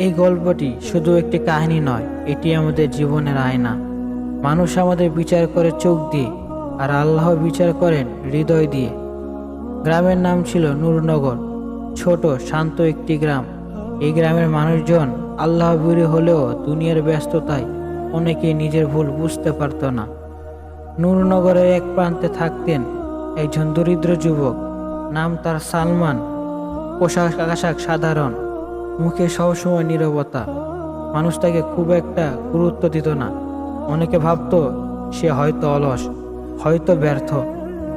এই গল্পটি শুধু একটি কাহিনী নয়, এটি আমাদের জীবনের আয়না। মানুষ আমাদের বিচার করে চোখ দিয়ে, আর আল্লাহ বিচার করেন হৃদয় দিয়ে। গ্রামের নাম ছিল নূরনগর। ছোট শান্ত একটি গ্রাম। এই গ্রামের মানুষজন আল্লাহ বিরোধী হলেও দুনিয়ার ব্যস্ততায় অনেকেই নিজের ভুল বুঝতে পারত না। নূরনগরের এক প্রান্তে থাকতেন একজন দরিদ্র যুবক। নাম তার সালমান। পোশাক আশাক সাধারণ, মুখে সবসময় নীরবতা। মানুষ তাকে খুব একটা গুরুত্ব দিত না। অনেকে ভাবতো সে হয়তো অলস, হয়তো ব্যর্থ,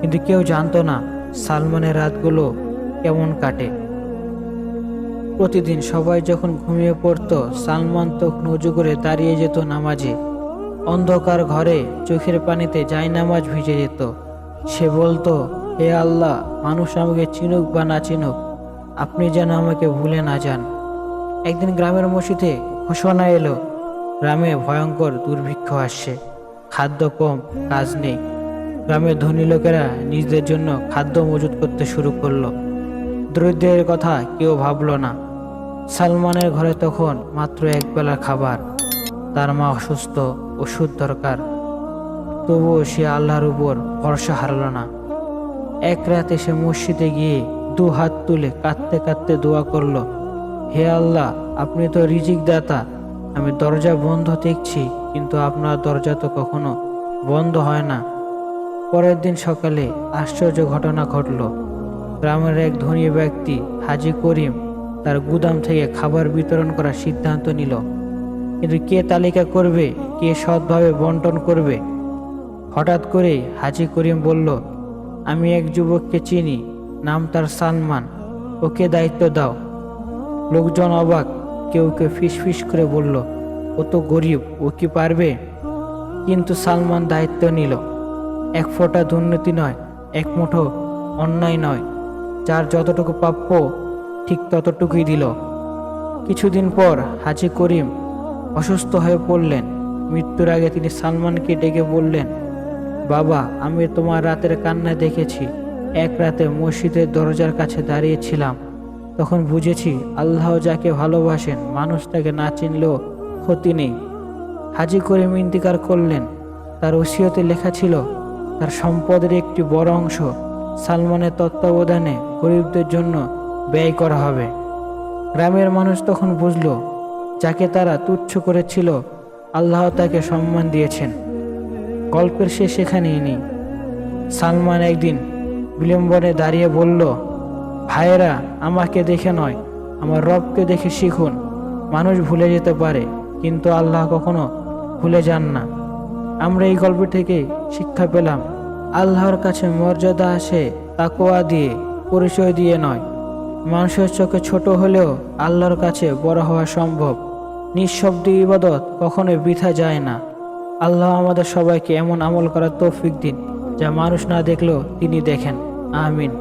কিন্তু কেউ জানতো না সালমানের রাতগুলো কেমন কাটে। প্রতিদিন সবাই যখন ঘুমিয়ে পড়তো, সালমান তখন উজু করে দাঁড়িয়ে যেত নামাজে। অন্ধকার ঘরে চোখের পানিতে জায়নামাজ ভিজে যেত। সে বলতো, হে আল্লাহ, মানুষ আমাকে চিনুক বা না চিনুক, আপনি যেন আমাকে ভুলে না যান। একদিন গ্রামের মসজিদে ঘোষণা এলো, গ্রামে ভয়ঙ্কর দুর্ভিক্ষ আসছে। খাদ্য কম, কাজ নেই। গ্রামের ধনী লোকেরা নিজেদের জন্য খাদ্য মজুত করতে শুরু করলো। দরিদ্রের কথা কেউ ভাবলো না। সালমানের ঘরে তখন মাত্র একবেলা খাবার। তার মা অসুস্থ, ওষুধ দরকার। তবুও সে আল্লাহর উপর ভরসা হারাল না। এক রাতে সে মসজিদে গিয়ে দু হাত তুলে কাঁদতে কাঁদতে দোয়া করলো, হে আল্লাহ, আপনি তো রিজিক দাতা। আমি দরজা বন্ধ দেখছি, কিন্তু আপনার দরজা তো কখনো বন্ধ হয় না। পরের দিন সকালে আশ্চর্য ঘটনা ঘটল। গ্রামের এক ধনী ব্যক্তি হাজী করিম তার গুদাম থেকে খাবার বিতরণ করার সিদ্ধান্ত নিল। কিন্তু কে তালিকা করবে, কে সৎভাবে বন্টন করবে? হঠাৎ করেই হাজী করিম বলল, আমি এক যুবককে চিনি, নাম তার সালমান, ওকে দায়িত্ব দাও। লোকজন অবাক, কেউ কেউ ফিসফিস করে বলল, ও তো গরিব, ও কি পারবে? কিন্তু সালমান দায়িত্ব নিল। এক ফোঁটা দুর্নীতি নয়, এক মুঠো অন্যায় নয়, যার যতটুকু প্রাপ্য ঠিক ততটুকুই দিল। কিছুদিন পর হাজী করিম অসুস্থ হয়ে পড়লেন। মৃত্যুর আগে তিনি সালমানকে ডেকে বললেন, বাবা, আমি তোমার রাতের কান্না দেখেছি। এক রাতে মসজিদের দরজার কাছে দাঁড়িয়েছিলাম। তখন বুঝেছি আল্লাহ যাকে ভালোবাসেন, মানুষ তাকে না চিনলেও ক্ষতি নেই। হাজী করিম ইন্তিকাল করলেন। তার ওসিয়তে লেখা ছিল, তার সম্পদের একটি বড় অংশ সালমানের তত্ত্বাবধানে গরিবদের জন্য ব্যয় করা হবে। গ্রামের মানুষ তখন বুঝল, যাকে তারা তুচ্ছ করেছিল, আল্লাহ তাকে সম্মান দিয়েছেন। গল্পের শেষ এখানেই নেই। সালমান একদিন বিলম্বনে দাঁড়িয়ে বলল, ভাইয়েরা, আমাকে দেখে নয়, আমার রবকে দেখে শিখুন। মানুষ ভুলে যেতে পারে, কিন্তু আল্লাহ কখনো ভুলে যান না। আমরা এই গল্প থেকে শিক্ষা পেলাম, আল্লাহর কাছে মর্যাদা আসে তাকওয়া দিয়ে, পরিচয় দিয়ে নয়। মানুষের চোখে ছোট হলেও আল্লাহর কাছে বড় হওয়া সম্ভব। নিঃশব্দ ইবাদত কখনোই বৃথা যায় না। আল্লাহ আমাদের সবাইকে এমন আমল করার তৌফিক দিন, যা মানুষ না দেখলেও তিনি দেখেন। আমিন।